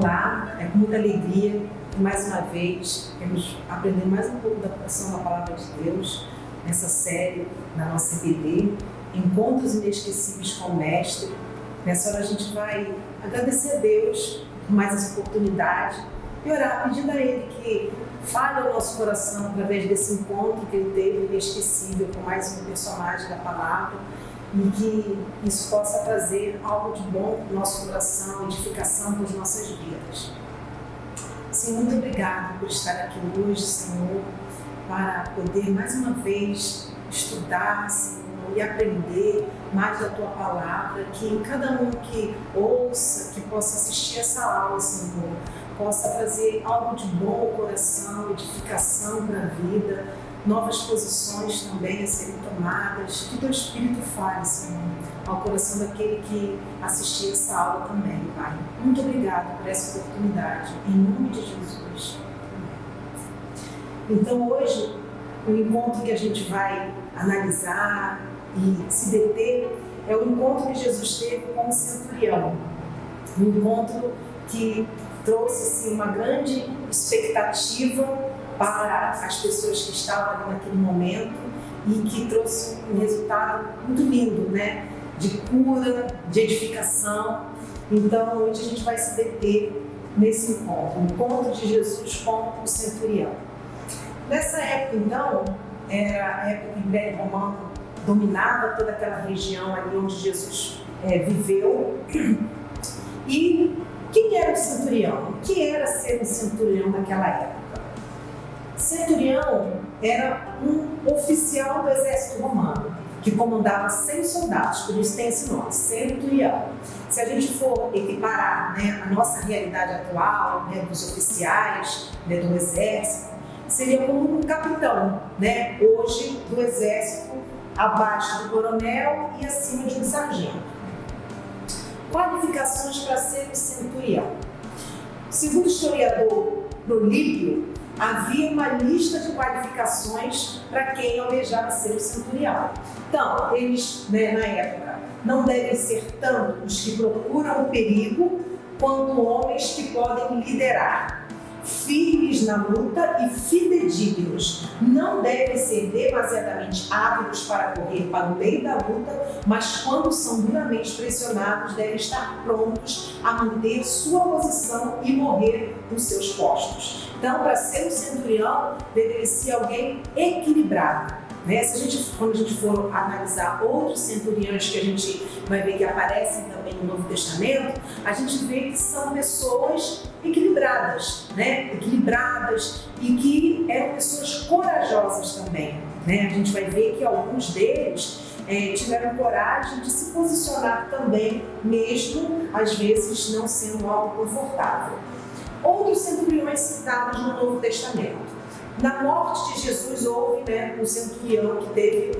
Olá, é com muita alegria que mais uma vez temos aprendido mais um pouco da porção da Palavra de Deus nessa série da nossa EBD, Encontros Inesquecíveis com o Mestre. Nessa hora a gente vai agradecer a Deus por mais essa oportunidade e orar pedindo a Ele que fale ao nosso coração através desse encontro que Ele teve inesquecível com mais um personagem da Palavra, e que isso possa trazer algo de bom para o nosso coração, edificação para as nossas vidas. Senhor, muito obrigado por estar aqui hoje, Senhor, para poder mais uma vez estudar, Senhor, e aprender mais da Tua Palavra, que cada um que ouça, que possa assistir essa aula, Senhor, possa trazer algo de bom ao coração, edificação para a vida, novas posições também a serem tomadas, que Teu Espírito fale, Senhor, ao coração daquele que assistir essa aula também, Pai. Muito obrigado por essa oportunidade, em nome de Jesus. Então hoje, o encontro que a gente vai analisar e se deter é o encontro que Jesus teve com o centurião. Um encontro que trouxe assim, uma grande expectativa para as pessoas que estavam ali naquele momento e que trouxe um resultado muito lindo, né? De cura, de edificação. Então, hoje a gente vai se deter nesse encontro, o encontro de Jesus com o centurião. Nessa época, então, era a época que o Império Romano dominava toda aquela região ali onde Jesus viveu. E quem era o centurião? O que era ser um centurião naquela época? Centurião era um oficial do exército romano, que comandava 100 soldados, por isso tem esse nome, centurião. Se a gente for equiparar, né, a nossa realidade atual, né, dos oficiais, né, do exército, seria como um capitão, né, hoje do exército, abaixo do coronel e acima de um sargento. Qualificações para ser um centurião. Segundo o historiador Prolípio, havia uma lista de qualificações para quem almejava ser o centurião. Então, eles, né, na época, não devem ser tanto os que procuram o perigo, quanto homens que podem liderar, firmes na luta e fidedignos. Não devem ser demasiadamente ávidos para correr para o meio da luta, mas quando são duramente pressionados, devem estar prontos a manter sua posição e morrer nos seus postos. Então, para ser um centurião, deveria ser alguém equilibrado. Né? Quando a gente for analisar outros centuriões que a gente vai ver que aparecem também no Novo Testamento, a gente vê que são pessoas equilibradas, né? Equilibradas e que eram pessoas corajosas também. Né? A gente vai ver que alguns deles tiveram coragem de se posicionar também, mesmo às vezes não sendo algo confortável. Outros centuriões citados no Novo Testamento. Na morte de Jesus houve, né, um centurião que teve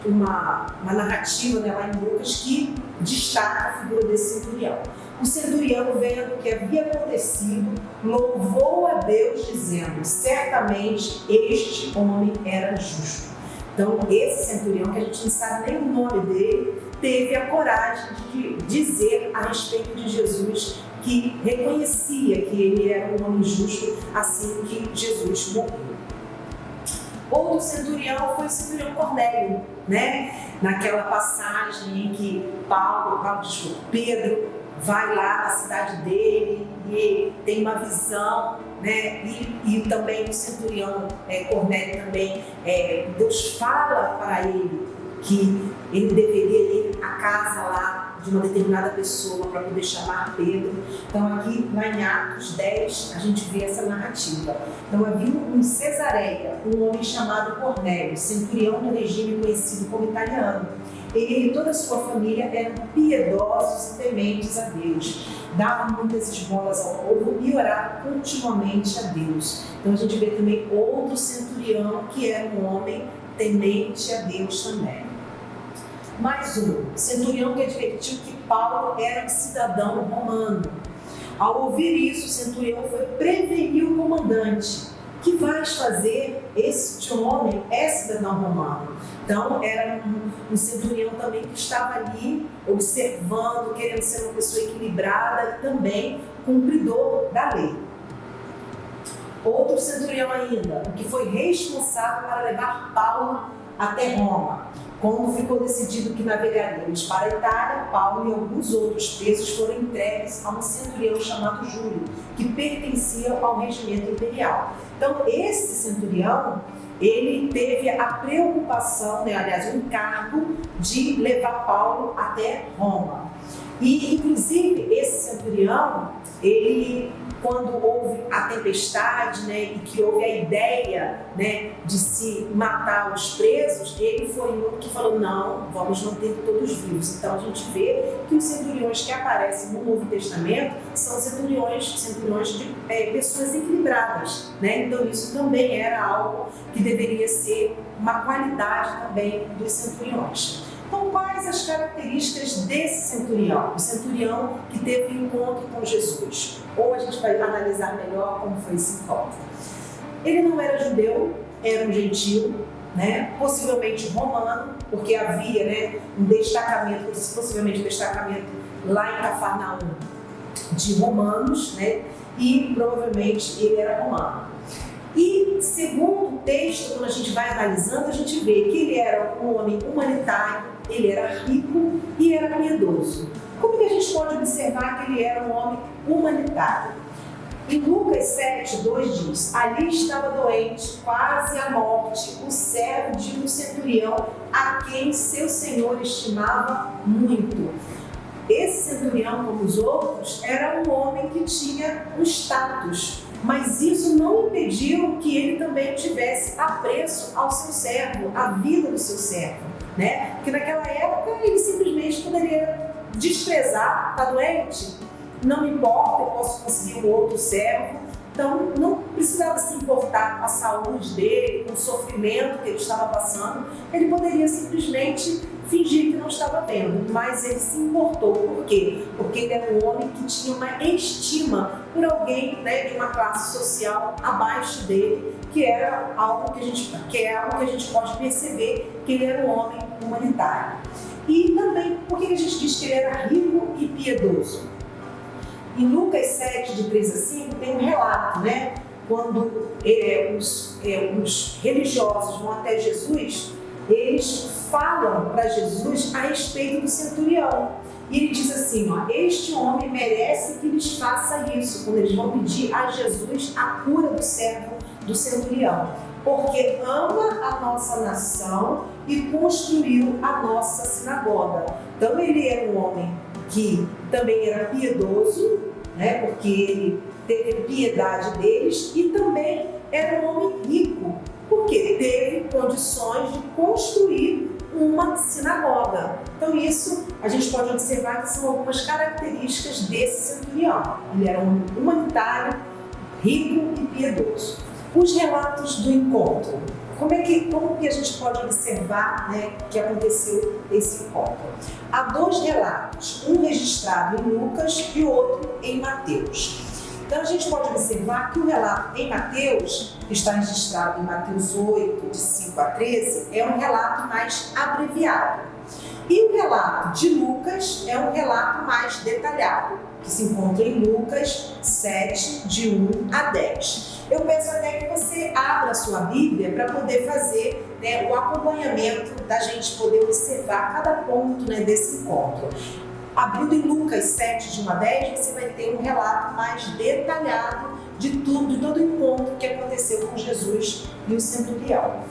uma narrativa, né, lá em Lucas que destaca a figura desse centurião. O centurião, vendo o que havia acontecido, louvou a Deus dizendo: certamente este homem era justo. Então esse centurião, que a gente não sabe nem o nome dele, teve a coragem de dizer a respeito de Jesus que reconhecia que ele era um homem justo assim que Jesus morreu. Outro centurião foi o centurião Cornélio, né? Naquela passagem em que Pedro vai lá na cidade dele e tem uma visão, né? E também o centurião Cornélio também, Deus fala para ele que ele deveria ir à casa lá de uma determinada pessoa para poder chamar Pedro. Então aqui lá em Atos 10 a gente vê essa narrativa. Então havia em Cesareia um homem chamado Cornélio, centurião do regime conhecido como italiano. Ele e toda a sua família eram piedosos e tementes a Deus. Davam muitas esmolas ao povo e oravam continuamente a Deus. Então a gente vê também outro centurião que era um homem temente a Deus também. Mais um, centurião que advertiu que Paulo era um cidadão romano. Ao ouvir isso, o centurião foi prevenir o comandante, que vais fazer? Este homem é cidadão romano. Então, era um centurião também que estava ali observando, querendo ser uma pessoa equilibrada e também cumpridor da lei. Outro centurião ainda, que foi responsável para levar Paulo até Roma. Quando ficou decidido que navegaríamos para a Itália, Paulo e alguns outros presos foram entregues a um centurião chamado Júlio, que pertencia ao regimento imperial. Então, esse centurião, ele teve a preocupação, aliás, o encargo de levar Paulo até Roma. E, inclusive, esse centurião, ele, quando houve a tempestade, e que houve a ideia, de se matar os presos, ele foi um que falou, não, vamos manter todos vivos. Então, a gente vê que os centuriões que aparecem no Novo Testamento são centuriões de pessoas equilibradas, Então, isso também era algo que deveria ser uma qualidade também dos centuriões. Então, quais as características desse centurião? O centurião que teve um encontro com Jesus. Ou a gente vai analisar melhor como foi esse encontro. Ele não era judeu, era um gentio, possivelmente romano, porque havia um destacamento, possivelmente um destacamento lá em Cafarnaum de romanos, e provavelmente ele era romano. E, segundo o texto, quando a gente vai analisando, a gente vê que ele era um homem humanitário, ele era rico e era piedoso. Como que a gente pode observar que ele era um homem humanitário? Em Lucas 7:2 diz, ali estava doente, quase à morte, o servo de um centurião, a quem seu senhor estimava muito. Esse centurião, como os outros, era um homem que tinha um status, mas isso não impediu que ele também tivesse apreço ao seu servo, à vida do seu servo, Porque naquela época ele simplesmente poderia desprezar, está doente, não me importa, eu posso conseguir um outro servo. Então não precisava se importar com a saúde dele, com o sofrimento que ele estava passando, ele poderia simplesmente fingir que não estava vendo, mas ele se importou. Por quê? Porque ele era um homem que tinha uma estima por alguém de uma classe social abaixo dele, que era algo que a gente pode perceber que ele era um homem humanitário. E também, por que a gente diz que ele era rico e piedoso? Em Lucas 7, de 3 a 5, tem um relato, quando os religiosos vão até Jesus, eles falam para Jesus a respeito do centurião. E ele diz assim, este homem merece que lhes faça isso, quando eles vão pedir a Jesus a cura do servo do centurião, porque ama a nossa nação e construiu a nossa sinagoga. Então ele era um homem que também era piedoso, porque ele teve piedade deles, e também era um homem rico, porque teve condições de construir uma sinagoga. Então isso a gente pode observar que são algumas características desse centurião. Ele era um humanitário, rico e piedoso. Os relatos do encontro. Como que a gente pode observar que aconteceu esse encontro? Há 2 relatos, um registrado em Lucas e outro em Mateus. Então a gente pode observar que o relato em Mateus, que está registrado em Mateus 8, de 5 a 13, é um relato mais abreviado. E o relato de Lucas é um relato mais detalhado, que se encontra em Lucas 7, de 1 a 10. Eu peço até que você abra a sua Bíblia para poder fazer o acompanhamento, da gente poder observar cada ponto desse encontro. Abrindo em Lucas 7, de 1 a 10, você vai ter um relato mais detalhado de todo o encontro que aconteceu com Jesus e o centurião.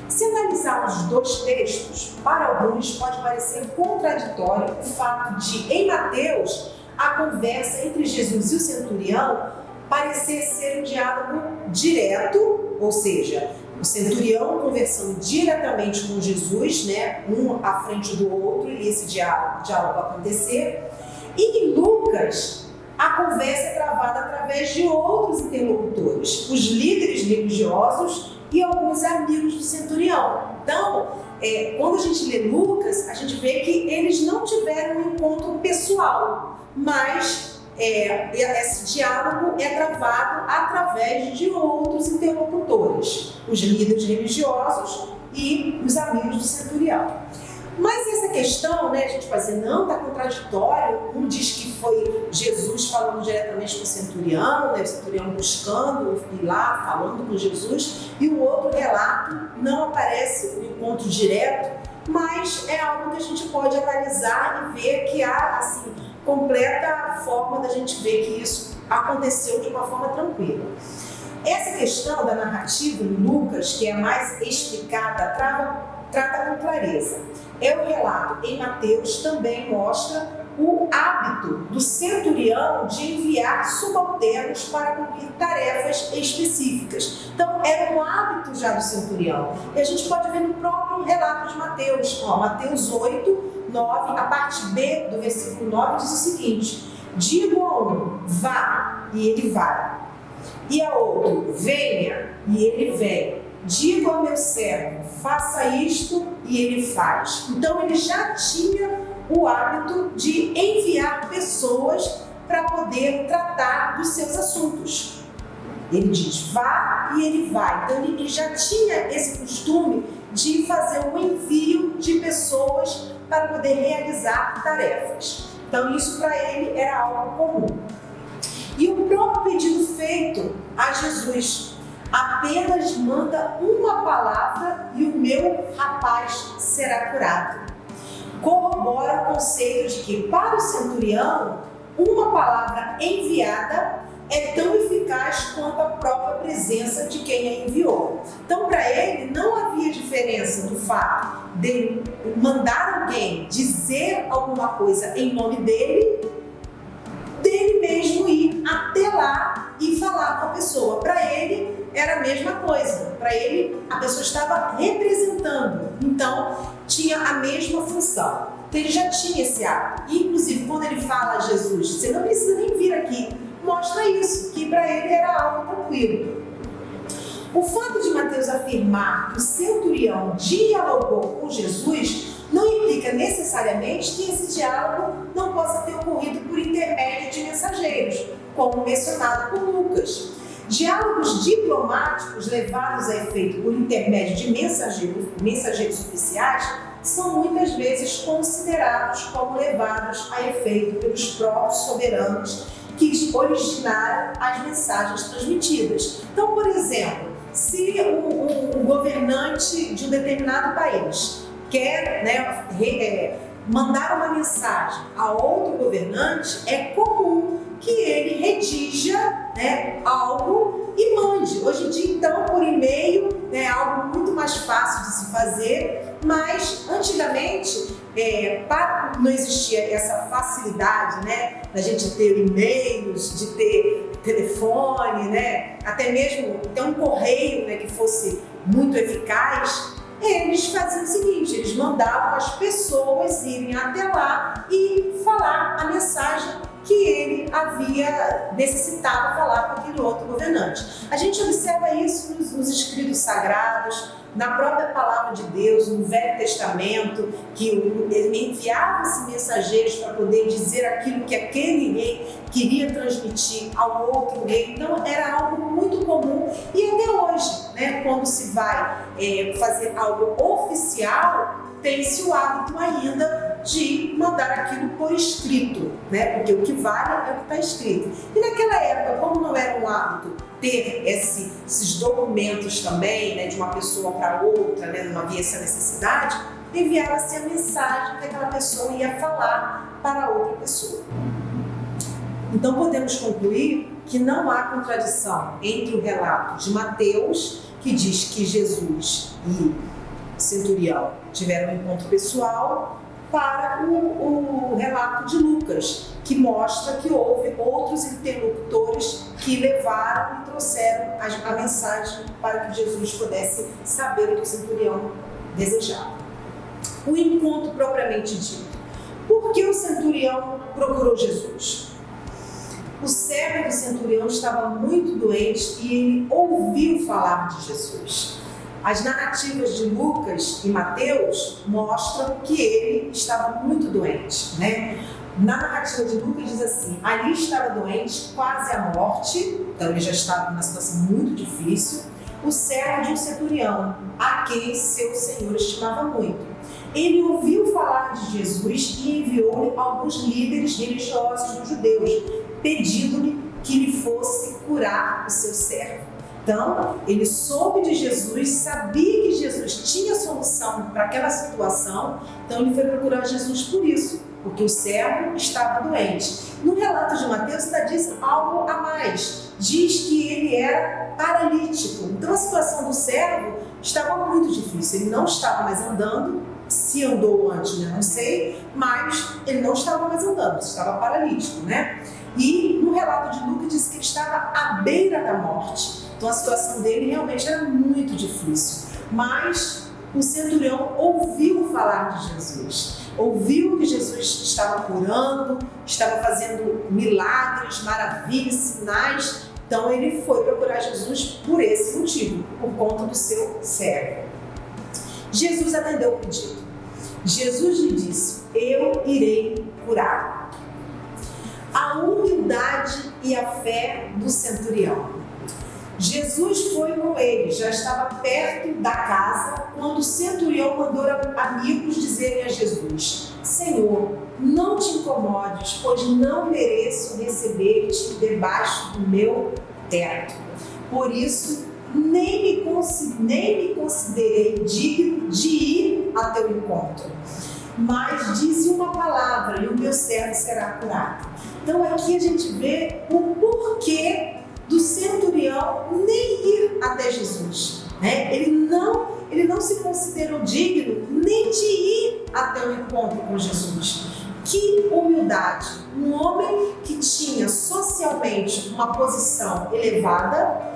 Se analisarmos os 2 textos, para alguns pode parecer contraditório o fato de, em Mateus, a conversa entre Jesus e o centurião parecer ser um diálogo direto, ou seja, o centurião conversando diretamente com Jesus, um à frente do outro, e esse diálogo acontecer. E em Lucas, a conversa é travada através de outros interlocutores, os líderes religiosos e alguns amigos do centurião. Então, quando a gente lê Lucas, a gente vê que eles não tiveram um encontro pessoal, mas esse diálogo é travado através de outros interlocutores os líderes religiosos e os amigos do centurião. Mas essa questão, né, a gente pode dizer, não, está contraditório. Um diz que foi Jesus falando diretamente com o centurião, né, o centurião buscando ir lá, falando com Jesus, e o outro relato não aparece o encontro direto, mas é algo que a gente pode analisar e ver que há, assim, completa forma da gente ver que isso aconteceu de uma forma tranquila. Essa questão da narrativa em Lucas, que é mais explicada, trata com clareza. O relato em Mateus também mostra o hábito do centurião de enviar subalternos para cumprir tarefas específicas. Então, era um hábito já do centurião. E a gente pode ver no próprio relato de Mateus. Mateus 8, 9, a parte B do versículo 9 diz o seguinte: digo a um, vá, e ele vai. E a outro, venha, e ele vem. Digo ao meu servo, faça isto, e ele faz. Então ele já tinha o hábito de enviar pessoas para poder tratar dos seus assuntos. Ele diz, vá, e ele vai. Então ele já tinha esse costume de fazer um envio de pessoas para poder realizar tarefas. Então isso para ele era algo comum. E o próprio pedido feito a Jesus: apenas manda uma palavra e o meu rapaz será curado. Corrobora o conceito de que, para o centurião, uma palavra enviada é tão eficaz quanto a própria presença de quem a enviou. Então, para ele, não havia diferença do fato de mandar alguém dizer alguma coisa em nome dele mesmo ir até lá e falar com a pessoa. Para ele era a mesma coisa. Para ele a pessoa estava representando, então tinha a mesma função. Então ele já tinha esse hábito. Inclusive quando ele fala a Jesus, você não precisa nem vir aqui, mostra isso, que para ele era algo tranquilo. O fato de Mateus afirmar que o centurião dialogou com Jesus não implica necessariamente que esse diálogo não possa ter ocorrido por intermédio de mensageiros, como mencionado por Lucas. Diálogos diplomáticos levados a efeito por intermédio de mensageiros oficiais são muitas vezes considerados como levados a efeito pelos próprios soberanos que originaram as mensagens transmitidas. Então, por exemplo, se um governante de um determinado país quer, mandar uma mensagem a outro governante, é comum que ele redija, algo e mande. Hoje em dia, então, por e-mail, é algo muito mais fácil de se fazer, mas antigamente não existia essa facilidade, da gente ter e-mails, de ter telefone, até mesmo ter um correio, que fosse muito eficaz. Eles faziam o seguinte, eles mandavam as pessoas irem até lá e falar a mensagem que ele necessitava falar com aquele outro governante. A gente observa isso nos escritos sagrados, na própria palavra de Deus, no Velho Testamento, que ele enviava-se mensageiros para poder dizer aquilo que aquele rei queria transmitir ao outro rei. Então era algo muito comum e até hoje, quando se vai fazer algo oficial, tem-se o hábito ainda de mandar aquilo por escrito, porque o que vale é o que está escrito. E naquela época, como não era um hábito ter esses documentos também, de uma pessoa para outra, não havia essa necessidade, enviava-se a mensagem que aquela pessoa ia falar para outra pessoa. Então podemos concluir que não há contradição entre o relato de Mateus, que diz que Jesus e o centurião tiveram um encontro pessoal, para o relato de Lucas, que mostra que houve outros interlocutores que levaram e trouxeram a mensagem para que Jesus pudesse saber o que o centurião desejava. O encontro propriamente dito. Por que o centurião procurou Jesus? O servo do centurião estava muito doente e ele ouviu falar de Jesus. As narrativas de Lucas e Mateus mostram que ele estava muito doente, Na narrativa de Lucas diz assim, ali estava doente, quase à morte, então ele já estava numa situação muito difícil, o servo de um centurião, a quem seu senhor estimava muito. Ele ouviu falar de Jesus e enviou-lhe alguns líderes religiosos dos judeus, pedindo-lhe que lhe fosse curar o seu servo. Então, ele soube de Jesus, sabia que Jesus tinha solução para aquela situação, então ele foi procurar Jesus por isso, porque o servo estava doente. No relato de Mateus está dizendo algo a mais, diz que ele era paralítico. Então a situação do servo estava muito difícil, ele não estava mais andando, se andou antes, não sei, mas ele não estava mais andando, estava paralítico, né? E no relato de Lucas diz que ele estava à beira da morte. Então a situação dele realmente era muito difícil. Mas o centurião ouviu falar de Jesus. Ouviu que Jesus estava curando, estava fazendo milagres, maravilhas, sinais. Então ele foi procurar Jesus por esse motivo, por conta do seu servo. Jesus atendeu o pedido. Jesus lhe disse: eu irei curá-lo. A humildade e a fé do centurião. Jesus foi com ele, já estava perto da casa, quando o centurião mandou amigos dizerem a Jesus: Senhor, não te incomodes, pois não mereço receber-te debaixo do meu teto. Por isso, nem me considerei digno de ir a teu encontro. Mas dize uma palavra e o meu servo será curado. Então aqui a gente vê o porquê do centurião nem ir até Jesus, né? Ele não se considerou digno nem de ir até o encontro com Jesus. Que humildade! Um homem que tinha socialmente uma posição elevada,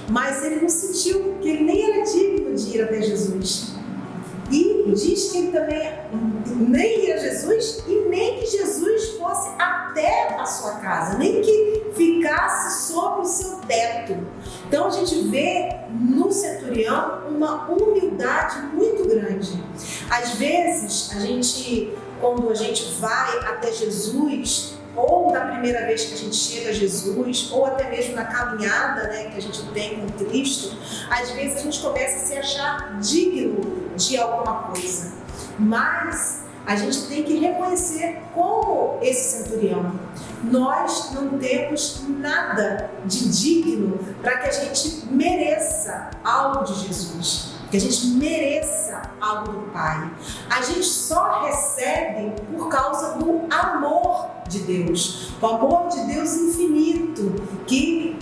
mas ele não sentiu que ele nem era digno de ir até Jesus. E diz que ele também nem ia a Jesus e nem que Jesus fosse até a sua casa, nem que ficasse sob o seu teto. Então a gente vê no centurião uma humildade muito grande. Às vezes, quando a gente vai até Jesus, ou na primeira vez que a gente chega a Jesus, ou até mesmo na caminhada, né, que a gente tem com Cristo, às vezes a gente começa a se achar digno de alguma coisa. Mas a gente tem que reconhecer como esse centurião. Nós não temos nada de digno para que a gente mereça algo de Jesus, que a gente mereça algo do Pai. A gente só recebe por causa do amor de Deus, o amor de Deus infinito, que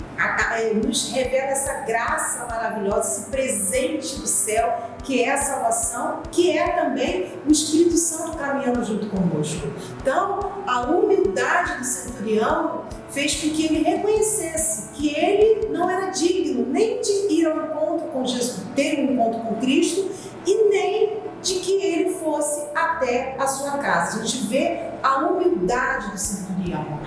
nos revela essa graça maravilhosa, esse presente do céu, que é a salvação, que é também o Espírito Santo caminhando junto conosco. Então, a humildade do centurião fez com que ele reconhecesse que ele não era digno nem de ir ao encontro com Jesus, ter um encontro com Cristo, e nem de que ele fosse até a sua casa. A gente vê a humildade do centurião.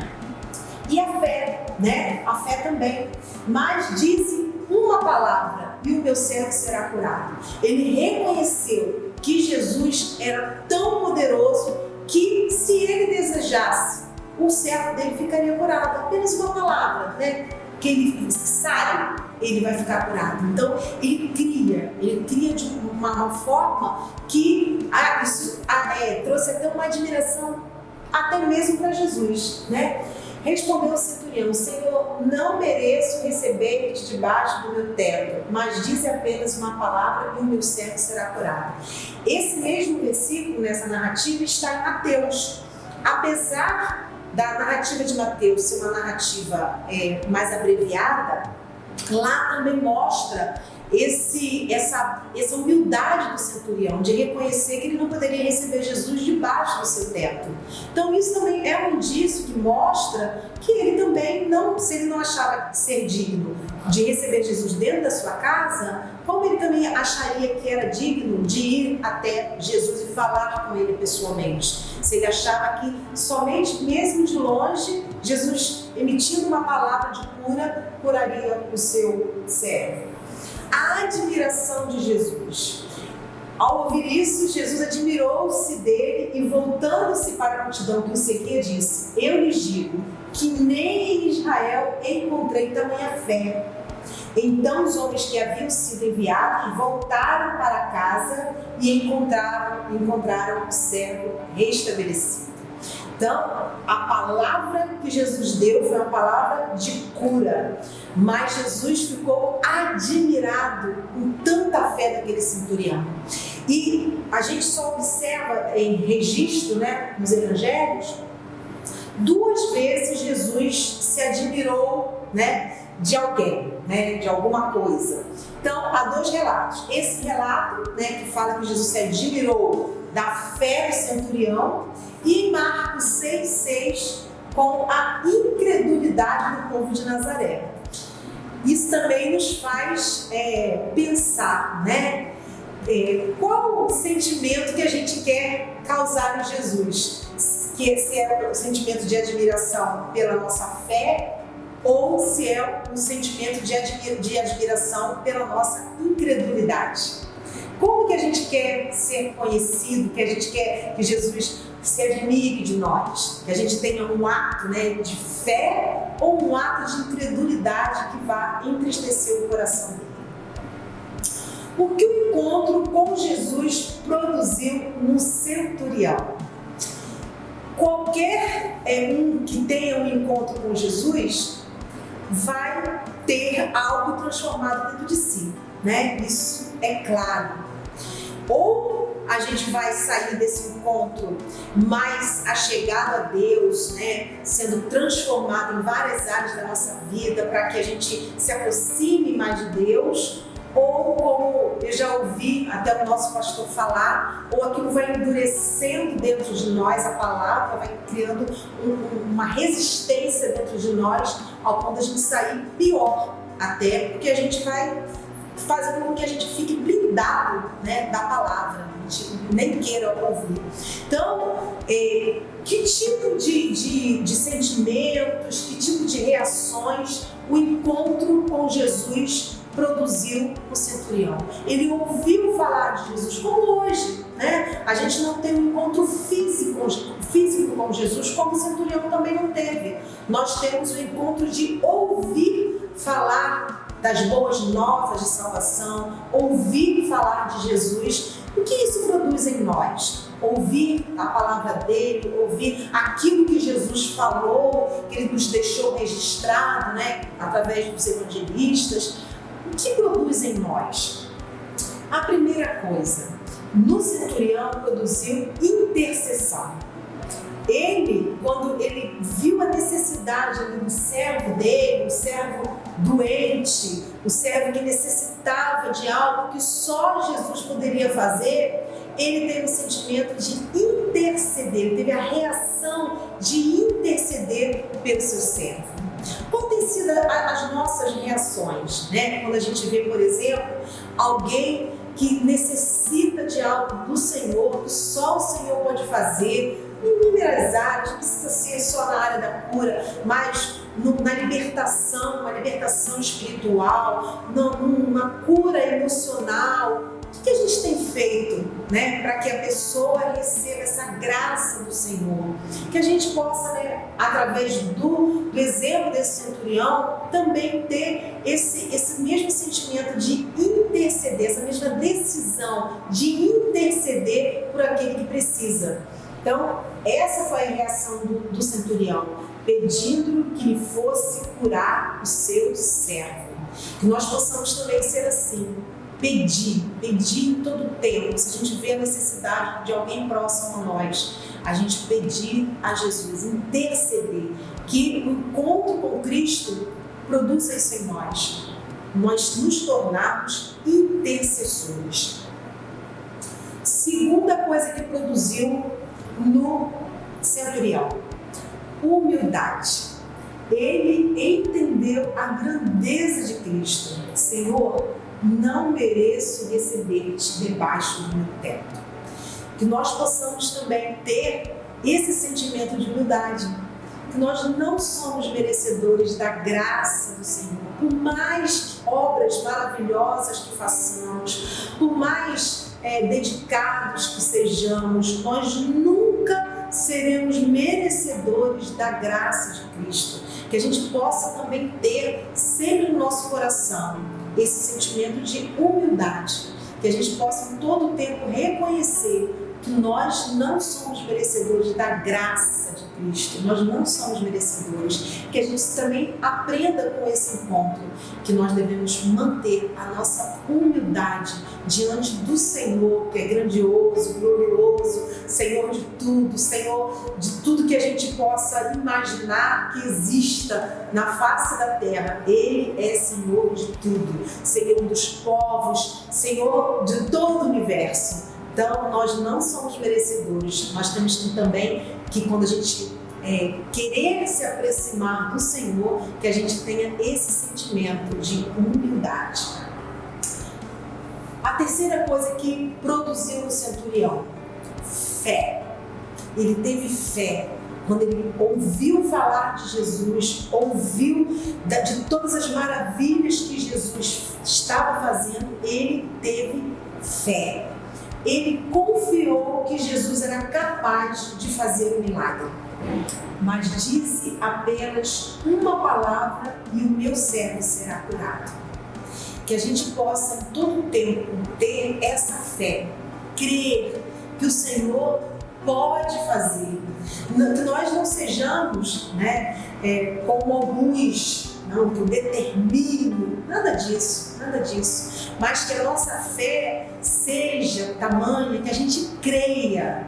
E a fé, né? A fé também. Mas disse uma palavra e o meu servo será curado. Ele reconheceu que Jesus era tão poderoso que, se ele desejasse, o servo dele ficaria curado. Apenas uma palavra, né? Que ele sai, ele vai ficar curado. Então ele cria de uma forma que isso trouxe até uma admiração até mesmo para Jesus, né? Respondeu o centurião: Senhor, não mereço receber-te debaixo do meu teto, mas dize apenas uma palavra e o meu servo será curado. Esse mesmo versículo, nessa narrativa, está em Mateus. Apesar da narrativa de Mateus ser uma narrativa mais abreviada, lá também mostra essa humildade do centurião, de reconhecer que ele não poderia receber Jesus debaixo do seu teto. Então isso também é um indício que mostra que ele também se ele não achava ser digno de receber Jesus dentro da sua casa, como ele também acharia que era digno de ir até Jesus e falar com ele pessoalmente? Se ele achava que somente, mesmo de longe, Jesus, emitindo uma palavra de cura, curaria o seu servo. A admiração de Jesus. Ao ouvir isso, Jesus admirou-se dele e, voltando-se para a multidão que o seguia, disse: eu lhes digo que nem em Israel encontrei tamanha fé. Então os homens que haviam sido enviados voltaram para casa e encontraram o servo restabelecido. Então, a palavra que Jesus deu foi uma palavra de cura, mas Jesus ficou admirado com tanta fé daquele centurião. E a gente só observa em registro, nos evangelhos, 2 vezes Jesus se admirou, de alguém, de alguma coisa. Então, há 2 relatos. Esse relato, que fala que Jesus se admirou da fé do centurião, e em Marcos 6,6, com a incredulidade do povo de Nazaré. Isso também nos faz pensar, qual o sentimento que a gente quer causar em Jesus? Que se é o sentimento de admiração pela nossa fé, ou se é um sentimento de admiração pela nossa incredulidade. Como que a gente quer ser conhecido, que a gente quer que Jesus se admire de nós? Que a gente tenha um ato de fé ou um ato de incredulidade que vá entristecer o coração dele? O que o encontro com Jesus produziu no centurião? Qualquer um que tenha um encontro com Jesus vai ter algo transformado dentro de si, Isso é claro. Ou a gente vai sair desse encontro mais achegado a Deus, sendo transformado em várias áreas da nossa vida para que a gente se aproxime mais de Deus, ou como eu já ouvi até o nosso pastor falar, ou aquilo vai endurecendo dentro de nós, a palavra vai criando uma resistência dentro de nós, ao ponto de a gente sair pior, até porque a gente vai fazendo com que a gente fique blindado da palavra, a gente nem queira ouvir. Então, que tipo de sentimentos, que tipo de reações o encontro com Jesus produziu no centurião? Ele ouviu falar de Jesus, como hoje, A gente não tem um encontro físico com Jesus, como o centurião também não teve. Nós temos o encontro de ouvir falar das boas novas de salvação, ouvir falar de Jesus. O que isso produz em nós? Ouvir a palavra dele, ouvir aquilo que Jesus falou, que ele nos deixou registrado, através dos evangelistas. O que produz em nós? A primeira coisa, no centurião produziu intercessão. Ele, quando ele viu a necessidade do servo dele, o servo doente, o servo que necessitava de algo que só Jesus poderia fazer, ele teve o sentimento de interceder, ele teve a reação de interceder pelo seu servo. Qual tem sido as nossas reações, Quando a gente vê, por exemplo, alguém que necessita de algo do Senhor, que só o Senhor pode fazer, em inúmeras áreas, não precisa ser só na área da cura, mas na libertação, uma libertação espiritual, numa cura emocional. O que a gente tem feito, para que a pessoa receba essa graça do Senhor? Que a gente possa, através do exemplo desse centurião, também ter esse mesmo sentimento de interceder, essa mesma decisão de interceder por aquele que precisa. Então, essa foi a reação do centurião, pedindo que lhe fosse curar o seu servo. Que nós possamos também ser assim, pedir em todo o tempo. Se a gente vê a necessidade de alguém próximo a nós, a gente pedir a Jesus, interceder, que o encontro com Cristo produza isso em nós. Nós nos tornarmos intercessores. Segunda coisa que produziu no centurião, humildade. Ele entendeu a grandeza de Cristo. Senhor, não mereço receber-te debaixo do meu teto. Que nós possamos também ter esse sentimento de humildade, que nós não somos merecedores da graça do Senhor. Por mais obras maravilhosas que façamos, por mais dedicados que sejamos, nós nunca seremos merecedores da graça de Cristo. Que a gente possa também ter sempre no nosso coração esse sentimento de humildade, que a gente possa em todo o tempo reconhecer que nós não somos merecedores da graça de Cristo, nós não somos merecedores, que a gente também aprenda com esse encontro, que nós devemos manter a nossa humildade diante do Senhor, que é grandioso, glorioso, Senhor de tudo que a gente possa imaginar que exista na face da terra. Ele é Senhor de tudo, Senhor dos povos, Senhor de todo o universo. Então, nós não somos merecedores, nós temos que também, que quando a gente querer se aproximar do Senhor, que a gente tenha esse sentimento de humildade. A terceira coisa que produziu no centurião, fé. Ele teve fé. Quando ele ouviu falar de Jesus, ouviu de todas as maravilhas que Jesus estava fazendo, ele teve fé. Ele confiou que Jesus era capaz de fazer o milagre, mas disse apenas uma palavra e o meu servo será curado. Que a gente possa em todo o tempo ter essa fé, crer que o Senhor pode fazer, que nós não sejamos como alguns, não, que eu determino, nada disso, mas que a nossa fé seja tamanha, que a gente creia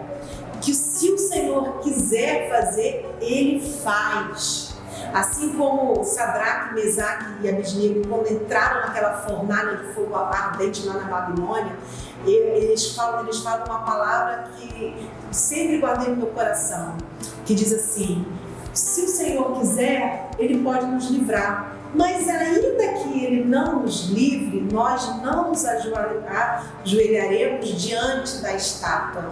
que se o Senhor quiser fazer, Ele faz. Assim como Sadraque, Mesaque e Abednego, quando entraram naquela fornalha de fogo ardente lá na Babilônia, eles falam uma palavra que sempre guardei no meu coração, que diz assim: se o Senhor quiser, Ele pode nos livrar. Mas ainda que Ele não nos livre, nós não nos ajoelharemos diante da estátua,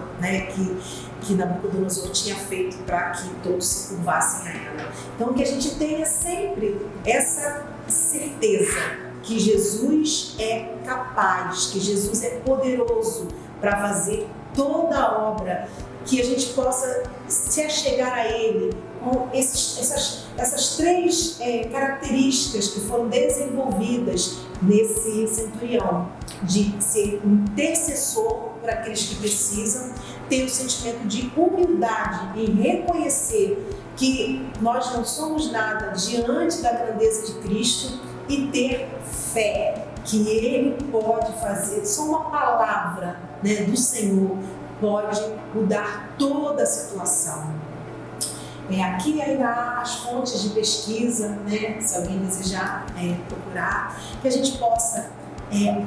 que Nabucodonosor tinha feito para que todos se curvassem a ela. Então, que a gente tenha sempre essa certeza que Jesus é capaz, que Jesus é poderoso para fazer toda a obra, que a gente possa se achegar a Ele com essas três características que foram desenvolvidas nesse centurião, de ser um intercessor por aqueles que precisam, ter o sentimento de humildade em reconhecer que nós não somos nada diante da grandeza de Cristo e ter fé que Ele pode fazer. Só uma palavra do Senhor pode mudar toda a situação. Aqui ainda há as fontes de pesquisa, se alguém desejar procurar, que a gente possa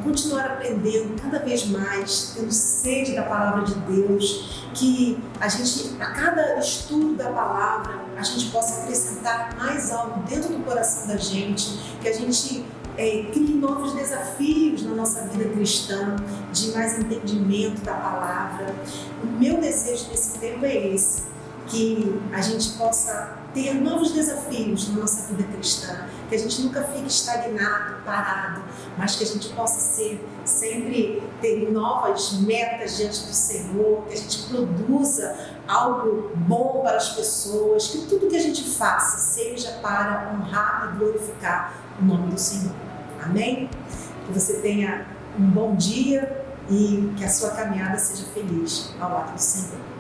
continuar aprendendo cada vez mais, tendo sede da palavra de Deus, que a cada estudo da palavra, a gente possa acrescentar mais algo dentro do coração da gente, que a gente crie novos desafios na nossa vida cristã, de mais entendimento da palavra. O meu desejo nesse tempo é esse, que a gente possa ter novos desafios na nossa vida cristã, que a gente nunca fique estagnado, parado, mas que a gente possa sempre ter novas metas diante do Senhor, que a gente produza algo bom para as pessoas, que tudo que a gente faça seja para honrar e glorificar o nome do Senhor. Amém? Que você tenha um bom dia e que a sua caminhada seja feliz ao lado do Senhor.